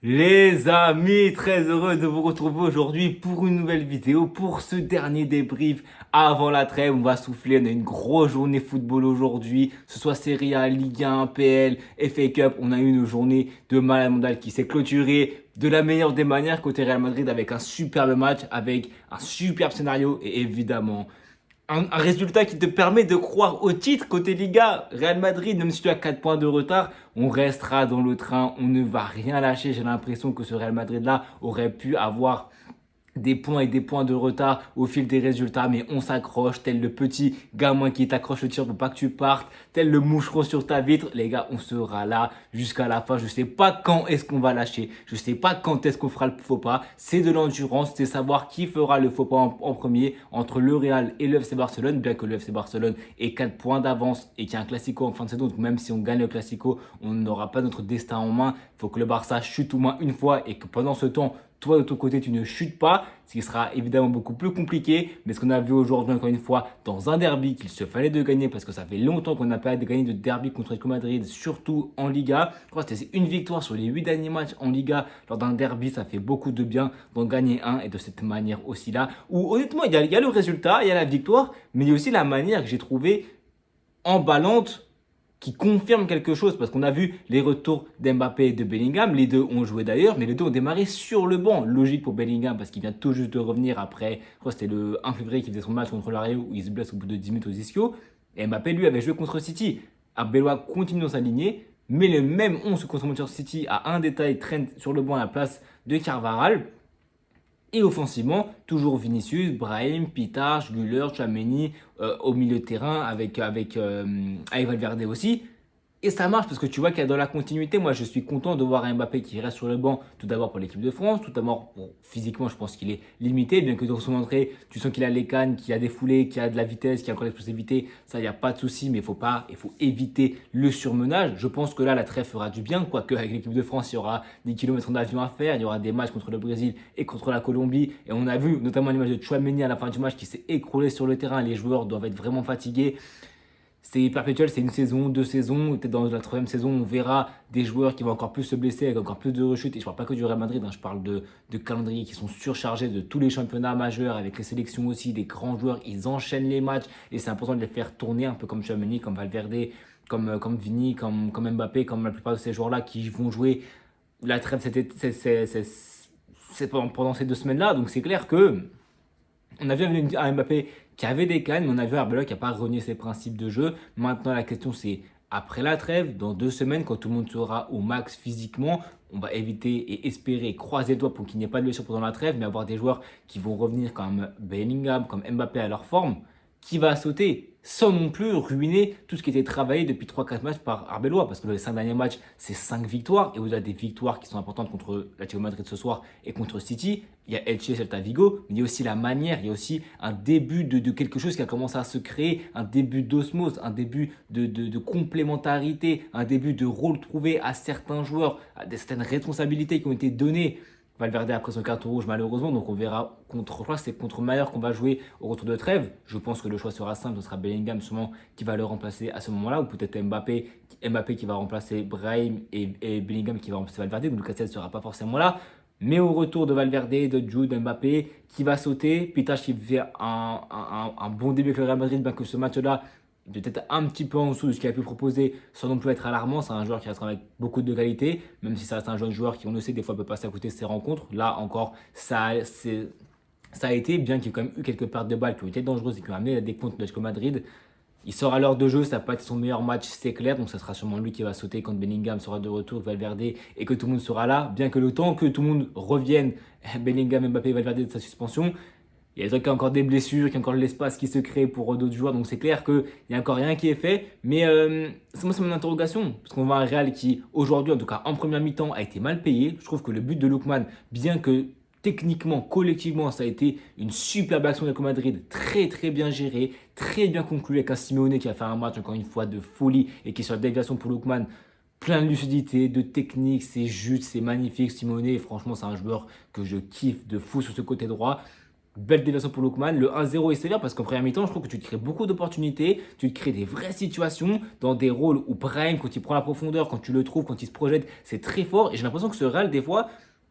Les amis, très heureux de vous retrouver aujourd'hui pour une nouvelle vidéo, pour ce dernier débrief avant la trêve. On va souffler, on a une grosse journée football aujourd'hui, que ce soit Serie A, Ligue 1, PL, FA Cup. On a eu une journée de malade mental qui s'est clôturée de la meilleure des manières côté Real Madrid avec un superbe match, avec un superbe scénario et évidemment un résultat qui te permet de croire au titre côté Liga. Real Madrid, même si tu as 4 points de retard, on restera dans le train, on ne va rien lâcher. J'ai l'impression que ce Real Madrid-là aurait pu avoir des points et des points de retard au fil des résultats, mais on s'accroche, tel le petit gamin qui t'accroche le tir pour pas que tu partes, tel le moucheron sur ta vitre. Les gars, on sera là jusqu'à la fin. Je sais pas quand est-ce qu'on va lâcher, je sais pas quand est-ce qu'on fera le faux pas. C'est de l'endurance, c'est savoir qui fera le faux pas en premier entre le Real et le FC Barcelone, bien que le FC Barcelone ait 4 points d'avance et qu'il y a un Classico en fin de saison. Donc même si on gagne le Classico, on n'aura pas notre destin en main. Il faut que le Barça chute au moins une fois et que pendant ce temps, toi de ton côté tu ne chutes pas, ce qui sera évidemment beaucoup plus compliqué. Mais ce qu'on a vu aujourd'hui encore une fois dans un derby qu'il se fallait de gagner, parce que ça fait longtemps qu'on n'a pas gagné de derby contre Atletico Madrid, surtout en Liga. Je crois que c'est une victoire sur les 8 derniers matchs en Liga lors d'un derby, ça fait beaucoup de bien d'en gagner un et de cette manière aussi là, où honnêtement il y a le résultat, il y a la victoire, mais il y a aussi la manière que j'ai trouvé emballante qui confirme quelque chose, parce qu'on a vu les retours d'Mbappé et de Bellingham. Les deux ont joué d'ailleurs, mais les deux ont démarré sur le banc. Logique pour Bellingham parce qu'il vient tout juste de revenir après, je crois que c'était le 1 février qui faisait son match contre l'Areal où il se blesse au bout de 10 minutes aux ischio. Et Mbappé lui avait joué contre City. Arbeloa continue dans sa lignée, mais le même 11 contre Manchester City a un détail, Trent sur le banc à la place de Carvajal. Et offensivement, toujours Vinicius, Brahim, Pitar, Güler, Tchouaméni au milieu de terrain avec Valverde aussi. Et ça marche parce que tu vois qu'il y a dans la continuité. Moi, je suis content de voir un Mbappé qui reste sur le banc, tout d'abord pour l'équipe de France, tout d'abord bon, physiquement, je pense qu'il est limité, bien que dans son entrée, tu sens qu'il a les cannes, qu'il a des foulées, qu'il a de la vitesse, qu'il a encore l'explosivité. Ça, il n'y a pas de souci, mais il faut éviter le surmenage. Je pense que là, la trêve fera du bien, quoique avec l'équipe de France, il y aura des kilomètres d'avion à faire, il y aura des matchs contre le Brésil et contre la Colombie. Et on a vu notamment l'image de Chouameni à la fin du match qui s'est écroulé sur le terrain. Les joueurs doivent être vraiment fatigués. C'est perpétuel, c'est une saison, 2 saisons, peut-être dans la troisième saison, on verra des joueurs qui vont encore plus se blesser, avec encore plus de rechutes. Et je ne parle pas que du Real Madrid, hein, je parle de calendriers qui sont surchargés de tous les championnats majeurs, avec les sélections aussi, des grands joueurs, ils enchaînent les matchs, et c'est important de les faire tourner, un peu comme Tchouaméni, comme Valverde, comme Vini, comme Mbappé, comme la plupart de ces joueurs-là qui vont jouer la trêve c'est pendant ces 2 semaines-là. Donc c'est clair que on a vu un Mbappé qui avait des cannes, mais on a vu un Arbeloa qui n'a pas renié ses principes de jeu. Maintenant, la question, c'est après la trêve, dans 2 semaines, quand tout le monde sera au max physiquement, on va éviter et espérer, croiser les doigts pour qu'il n'y ait pas de blessure pendant la trêve, mais avoir des joueurs qui vont revenir comme Bellingham, comme Mbappé à leur forme, qui va sauter sans non plus ruiner tout ce qui était travaillé depuis 3-4 matchs par Arbeloa. Parce que les 5 derniers matchs, c'est 5 victoires. Et au-delà des victoires qui sont importantes contre l'Atlético Madrid ce soir et contre City, il y a Elche, Celta Vigo, mais il y a aussi la manière, il y a aussi un début de quelque chose qui a commencé à se créer, un début d'osmose, un début de complémentarité, un début de rôle trouvé à certains joueurs, à certaines responsabilités qui ont été données. Valverde après son carton rouge malheureusement, donc on verra contre, je crois que c'est contre Maillard qu'on va jouer au retour de trêve. Je pense que le choix sera simple, ce sera Bellingham sûrement qui va le remplacer à ce moment-là, ou peut-être Mbappé qui va remplacer Brahim et Bellingham qui va remplacer Valverde, donc Lucas ne sera pas forcément là. Mais au retour de Valverde, de Jude, Mbappé qui va sauter, Pitas qui fait un bon début avec le Real Madrid, bien que ce match-là peut-être un petit peu en dessous de ce qu'il a pu proposer sans non plus être alarmant. C'est un joueur qui reste avec beaucoup de qualité, même si ça reste un jeune joueur qui, on le sait, des fois peut passer à côté de ses rencontres. Là encore, ça a été, bien qu'il y ait quand même eu quelques pertes de balles qui ont été dangereuses et qui ont amené à des comptes de l'Atlético Madrid. Il sort à l'heure de jeu, ça n'a pas été son meilleur match, c'est clair, donc ça sera sûrement lui qui va sauter quand Bellingham sera de retour, Valverde, et que tout le monde sera là. Bien que le temps que tout le monde revienne, Bellingham, Mbappé, Valverde de sa suspension, il y a encore des blessures, qu'il y a encore de l'espace qui se crée pour d'autres joueurs. Donc c'est clair qu'il n'y a encore rien qui est fait. Mais moi, c'est mon interrogation. Parce qu'on voit un Real qui, aujourd'hui, en tout cas en première mi-temps, a été mal payé. Je trouve que le but de Lookman, bien que techniquement, collectivement, ça a été une superbe action de Madrid, très très bien gérée, très bien conclue avec un Simeone qui a fait un match encore une fois de folie et qui est sur la déviation pour Lookman. Plein de lucidité, de technique, c'est juste, c'est magnifique Simeone. Et franchement, c'est un joueur que je kiffe de fou sur ce côté droit. Belle déviation pour Lookman. Le 1-0 est sévère parce qu'en première mi-temps, je trouve que tu te crées beaucoup d'opportunités, tu te crées des vraies situations dans des rôles où Brahim, quand il prend la profondeur, quand tu le trouves, quand il se projette, c'est très fort. Et j'ai l'impression que ce Real, des fois,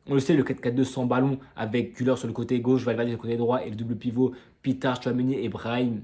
on le sait, le 4-4-2 sans ballon avec Güler sur le côté gauche, Valverde sur le côté droit et le double pivot, Pitar, Tchouaméni et Brahim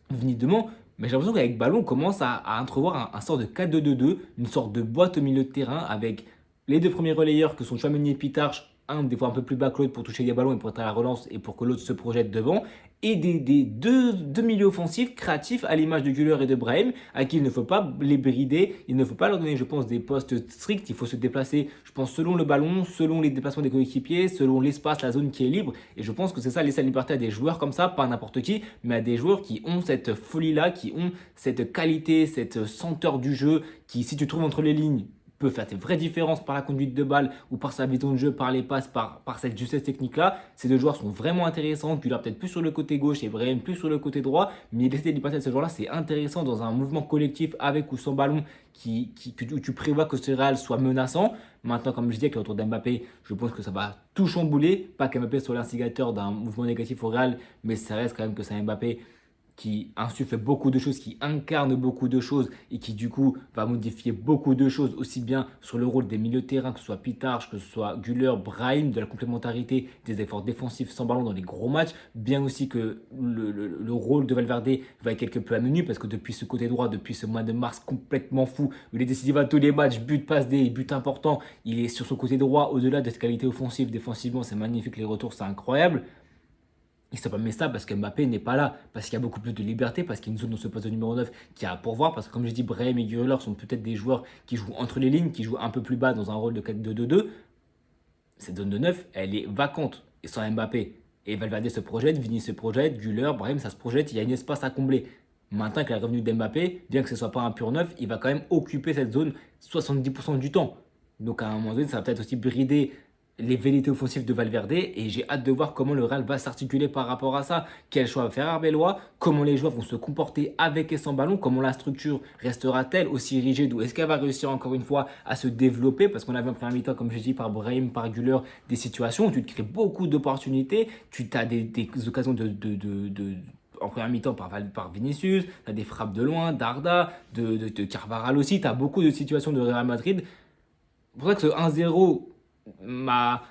Vinicius. Mais j'ai l'impression qu'avec ballon, on commence à entrevoir un sort de 4-2-2-2, une sorte de boîte au milieu de terrain avec les deux premiers relayeurs que sont Tchouaméni et Pitar, un des fois un peu plus bas que l'autre pour toucher les ballons et pour être à la relance et pour que l'autre se projette devant. Et des deux milieux offensifs créatifs à l'image de Güler et de Brahim, à qui il ne faut pas les brider, il ne faut pas leur donner, je pense, des postes stricts. Il faut se déplacer, je pense, selon le ballon, selon les déplacements des coéquipiers, selon l'espace, la zone qui est libre. Et je pense que c'est ça, laisser la liberté à des joueurs comme ça, pas n'importe qui, mais à des joueurs qui ont cette folie-là, qui ont cette qualité, cette senteur du jeu, qui, si tu trouves entre les lignes, peut faire des vraies différences par la conduite de balle ou par sa vision de jeu, par les passes, par cette justesse technique-là. Ces deux joueurs sont vraiment intéressants. Tu l'as peut-être plus sur le côté gauche et Brahim plus sur le côté droit. Mais laisser les passer de ce joueur-là, c'est intéressant dans un mouvement collectif avec ou sans ballon où tu prévois que ce Real soit menaçant. Maintenant, comme je disais, avec le retour d'Mbappé, je pense que ça va tout chambouler. Pas qu'Mbappé soit l'instigateur d'un mouvement négatif au Real, mais ça reste quand même que c'est Mbappé qui insuffle beaucoup de choses, qui incarne beaucoup de choses et qui du coup va modifier beaucoup de choses aussi bien sur le rôle des milieux de terrain, que ce soit Pitarch, que ce soit Güler, Brahim, de la complémentarité, des efforts défensifs sans ballon dans les gros matchs, bien aussi que le rôle de Valverde va être quelque peu à menu parce que depuis ce côté droit, depuis ce mois de mars complètement fou, où il est décisif à tous les matchs, but, passe des buts importants, il est sur son côté droit, au-delà de cette qualité offensive, défensivement c'est magnifique, les retours c'est incroyable. Il ne s'est pas mis ça parce que Mbappé n'est pas là, parce qu'il y a beaucoup plus de liberté, parce qu'il y a une zone dans ce poste de numéro 9 qui a à pourvoir, parce que comme je dis, Brahim et Güler sont peut-être des joueurs qui jouent entre les lignes, qui jouent un peu plus bas dans un rôle de 4-2-2-2. Cette zone de 9, elle est vacante, et sans Mbappé. Et Valverde se projette, Vini se projette, Güler, Brahim, ça se projette, il y a un espace à combler. Maintenant que la revenue d'Mbappé, bien que ce ne soit pas un pur neuf, il va quand même occuper cette zone 70% du temps. Donc à un moment donné, ça va peut-être aussi brider les velléités offensives de Valverde et j'ai hâte de voir comment le Real va s'articuler par rapport à ça. Quel choix va faire Arbeloa, comment les joueurs vont se comporter avec et sans ballon, comment la structure restera-t-elle aussi rigide ou est-ce qu'elle va réussir encore une fois à se développer parce qu'on a vu en première mi-temps, comme j'ai dit, par Brahim, par Güler, des situations où tu te crées beaucoup d'opportunités, tu as des occasions en première mi-temps par Vinicius, tu as des frappes de loin, d'Arda, de Carvajal aussi, tu as beaucoup de situations de Real Madrid. C'est pour ça que ce 1-0 m'a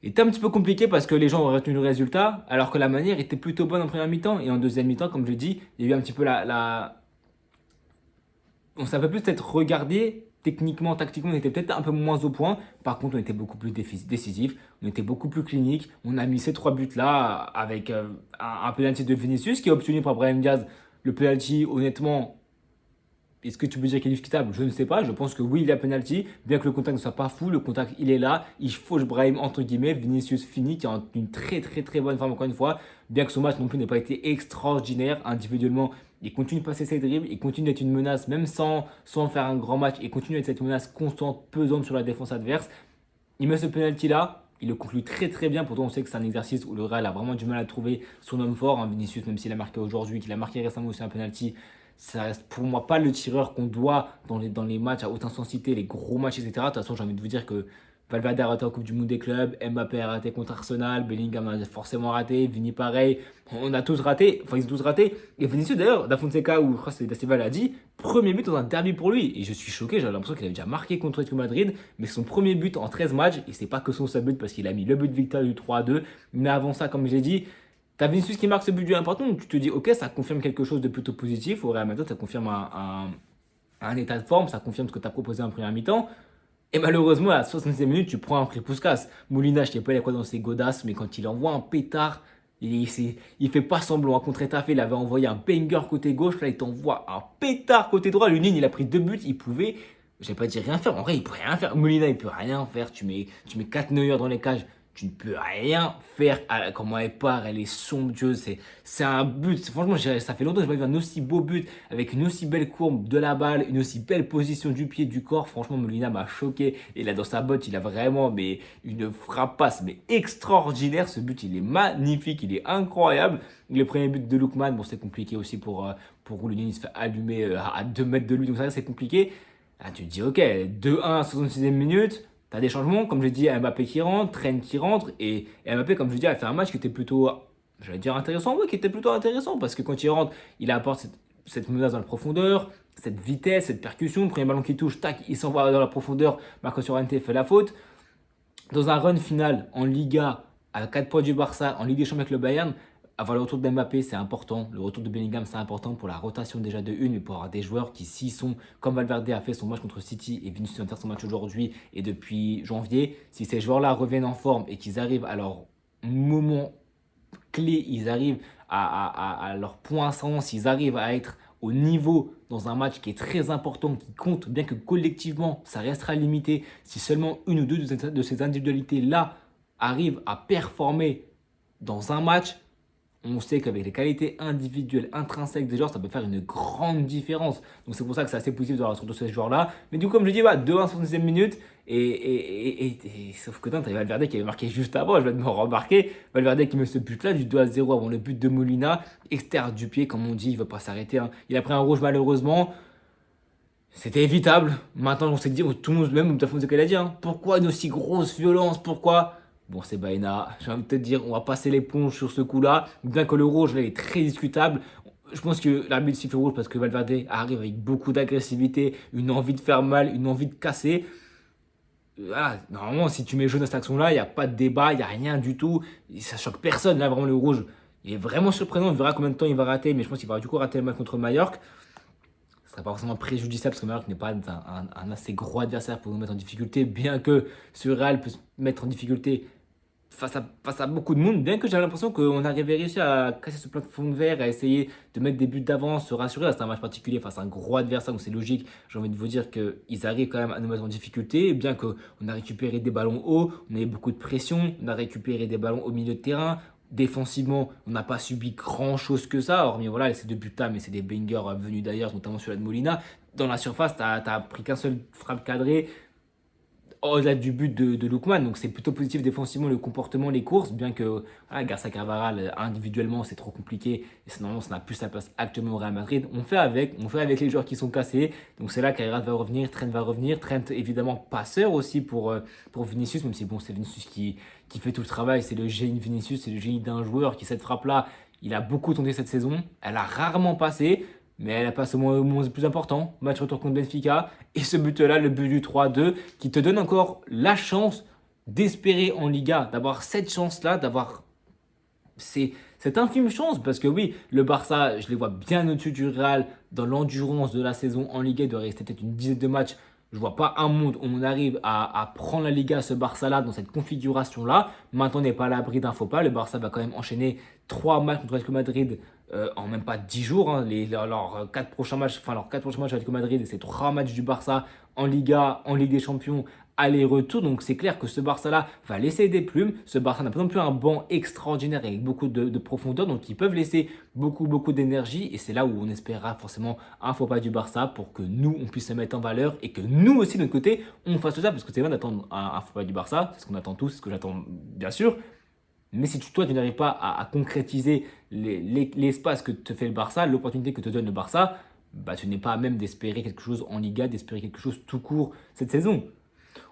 été un petit peu compliqué parce que les gens ont retenu le résultat, alors que la manière était plutôt bonne en première mi-temps. Et en deuxième mi-temps, comme je l'ai dit, il y a eu un petit peu on s'est un peu plus peut-être regardé. Techniquement, tactiquement, on était peut-être un peu moins au point. Par contre, on était beaucoup plus décisif, on était beaucoup plus clinique. On a mis ces trois buts-là avec un penalty de Vinicius qui est obtenu par Brahim Diaz. Le penalty, honnêtement, est-ce que tu peux dire qu'il est discutable? Je ne sais pas. Je pense que oui, il y a penalty. Bien que le contact ne soit pas fou, le contact, il est là. Il fauche Brahim, entre guillemets. Vinicius finit, qui est en une très, très, très bonne forme, encore une fois. Bien que son match non plus n'ait pas été extraordinaire individuellement. Il continue de passer ses dribbles. Il continue d'être une menace, même sans faire un grand match. Il continue d'être cette menace constante, pesante sur la défense adverse. Il met ce penalty-là. Il le conclut très très bien. Pourtant, on sait que c'est un exercice où le Real a vraiment du mal à trouver son homme fort. Vinicius, même s'il a marqué aujourd'hui, qu'il a marqué récemment aussi un penalty, ça reste pour moi pas le tireur qu'on doit dans les matchs à haute intensité, les gros matchs, etc. De toute façon, j'ai envie de vous dire que Valverde a raté en Coupe du Monde des clubs, Mbappé a raté contre Arsenal, Bellingham a forcément raté, Vini pareil, on a tous raté, enfin ils ont tous raté. Et Vinicius d'ailleurs, Da Fonseca ou je crois que c'est Da Silva l'a dit, premier but dans un derby pour lui. Et je suis choqué, j'avais l'impression qu'il avait déjà marqué contre Atletico Madrid, mais son premier but en 13 matchs, et c'est pas que son seul but parce qu'il a mis le but de victoire du 3-2, mais avant ça, comme j'ai dit, t'as Vinicius qui marque ce but du important, donc tu te dis, ok, ça confirme quelque chose de plutôt positif. Au Real Madrid, ça confirme un état de forme, ça confirme ce que tu as proposé en première mi-temps. Et malheureusement, à la 66e minute, tu prends un prix Puskas. Moulinho, je ne sais pas il a quoi dans ses godasses, mais quand il envoie un pétard, il fait pas semblant. Contre Etafé, il avait envoyé un banger côté gauche, là il t'envoie un pétard côté droit. Lunin, il a pris deux buts, il pouvait, je vais pas dire rien faire, en vrai il peut rien faire. Molina il peut rien faire, tu mets 4 Neuer dans les cages, tu ne peux rien faire. Comment elle part, elle est somptueuse, c'est un but. Franchement, ça fait longtemps que je n'ai pas vu un aussi beau but, avec une aussi belle courbe de la balle, une aussi belle position du pied, du corps. Franchement, Molina m'a choqué. Et là, dans sa botte, il a vraiment une frappasse mais extraordinaire. Ce but, il est magnifique, il est incroyable. Le premier but de Lookman, bon, c'est compliqué aussi pour Roulier, il se fait allumer à 2 mètres de lui, donc ça, c'est compliqué. Là, tu te dis, ok, 2-1, 66e minute. T'as des changements, comme je dis, Mbappé qui rentre, Trent qui rentre, et Mbappé, comme je dis, a fait un match qui était plutôt j'allais dire intéressant, oui, qui était plutôt intéressant parce que quand il rentre, il apporte cette menace dans la profondeur, cette vitesse, cette percussion. Premier ballon qui touche, tac, il s'envoie dans la profondeur. Marcos Llorente fait la faute. Dans un run final en Liga, à 4 points du Barça, en Ligue des Champions avec le Bayern, avoir le retour de Mbappé, c'est important. Le retour de Bellingham, c'est important pour la rotation déjà de une, mais pour avoir des joueurs qui, s'y sont, comme Valverde a fait son match contre City et Vinicius Inter son match aujourd'hui et depuis janvier, si ces joueurs-là reviennent en forme et qu'ils arrivent à leur moment clé, ils arrivent à leur point ascendant, ils arrivent à être au niveau dans un match qui est très important, qui compte, bien que collectivement, ça restera limité, si seulement une ou deux de ces individualités-là arrivent à performer dans un match, on sait qu'avec les qualités individuelles intrinsèques des joueurs, ça peut faire une grande différence. Donc c'est pour ça que c'est assez positif de la retour de ces joueurs-là. Mais du coup, comme je dis, 2-1 à 76e minute. Sauf que tu avais Valverde qui avait marqué juste avant, je vais me remarquer. Valverde qui met ce but-là, du 2-0 avant le but de Molina. Extérieur du pied, comme on dit, il ne veut pas s'arrêter. Hein. Il a pris un rouge malheureusement. C'était évitable. Maintenant, on s'est dit, tout le monde, même Moutafou Zeka l'a dit, hein, pourquoi une aussi grosse violence? Pourquoi? Bon, c'est Baena. J'ai envie de te dire, on va passer l'éponge sur ce coup-là. Bien que le rouge, là, est très discutable. Je pense que l'arbitre siffle rouge parce que Valverde arrive avec beaucoup d'agressivité, une envie de faire mal, une envie de casser. Voilà, normalement, si tu mets jaune à cette action-là, il n'y a pas de débat, il n'y a rien du tout. Ça choque personne. Là, vraiment, le rouge, il est vraiment surprenant. On verra combien de temps il va rater, mais je pense qu'il va du coup rater le match contre Mallorca. Ce serait pas forcément préjudiciable parce que Mallorca n'est pas un assez gros adversaire pour nous mettre en difficulté, bien que ce Real peut se mettre en difficulté face à beaucoup de monde, bien que j'avais l'impression qu'on avait réussi à casser ce plafond de verre, à essayer de mettre des buts d'avance, se rassurer. C'est un match particulier face à un gros adversaire, donc c'est logique. J'ai envie de vous dire qu'ils arrivent quand même à nous mettre en difficulté, bien qu'on a récupéré des ballons hauts, on a eu beaucoup de pression, on a récupéré des ballons au milieu de terrain. Défensivement, on n'a pas subi grand chose que ça, hormis voilà, ces deux buts-là, mais c'est des bangers venus d'ailleurs, notamment sur la de Molina. Dans la surface, tu n'as pris qu'un seul frappe cadré au-delà du but de Lookman. Donc c'est plutôt positif défensivement le comportement, les courses, bien que voilà, Garcia Carvajal individuellement c'est trop compliqué et normalement ça n'a plus sa place actuellement au Real Madrid. On fait avec les joueurs qui sont cassés. Donc c'est là qu'Ayrat va revenir, Trent va revenir. Trent évidemment passeur aussi pour Vinicius, même si bon, c'est Vinicius qui fait tout le travail. C'est le génie de Vinicius, c'est le génie d'un joueur qui cette frappe-là, il a beaucoup tenté cette saison. Elle a rarement passé. Mais elle passe au moment le plus important, match retour contre Benfica. Et ce but-là, le but du 3-2, qui te donne encore la chance d'espérer en Liga, d'avoir cette chance-là, d'avoir cette infime chance. Parce que oui, le Barça, je les vois bien au-dessus du Real dans l'endurance de la saison en Liga. Il doit rester peut-être une dizaine de matchs. Je ne vois pas un monde où on arrive à prendre la Liga, ce Barça-là, dans cette configuration-là. Maintenant, on n'est pas à l'abri d'un faux pas. Le Barça va quand même enchaîner 3 matchs contre Real Madrid en même pas 10 jours. Hein. Leurs 4 prochains matchs, avec le Madrid, et c'est 3 matchs du Barça en Liga, en Ligue des Champions, aller-retour. Donc c'est clair que ce Barça-là va laisser des plumes. Ce Barça n'a pas non plus un banc extraordinaire avec beaucoup de profondeur. Donc ils peuvent laisser beaucoup d'énergie. Et c'est là où on espérera forcément un faux pas du Barça pour que nous, on puisse se mettre en valeur et que nous aussi, de notre côté, on fasse ça. Parce que c'est vrai d'attendre un faux pas du Barça. C'est ce qu'on attend tous, c'est ce que j'attends bien sûr. Mais si toi, tu n'arrives pas à concrétiser l'espace que te fait le Barça, l'opportunité que te donne le Barça, bah, tu n'es pas à même d'espérer quelque chose en Liga, d'espérer quelque chose tout court cette saison.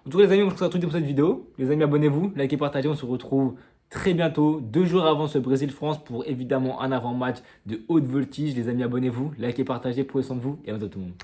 En tout cas, les amis, on se retrouve pour cette vidéo. Les amis, abonnez-vous, likez, partagez. On se retrouve très bientôt, 2 jours avant ce Brésil-France, pour évidemment un avant-match de haute voltige. Les amis, abonnez-vous, likez, partagez, prenez soin de vous et à bientôt tout le monde.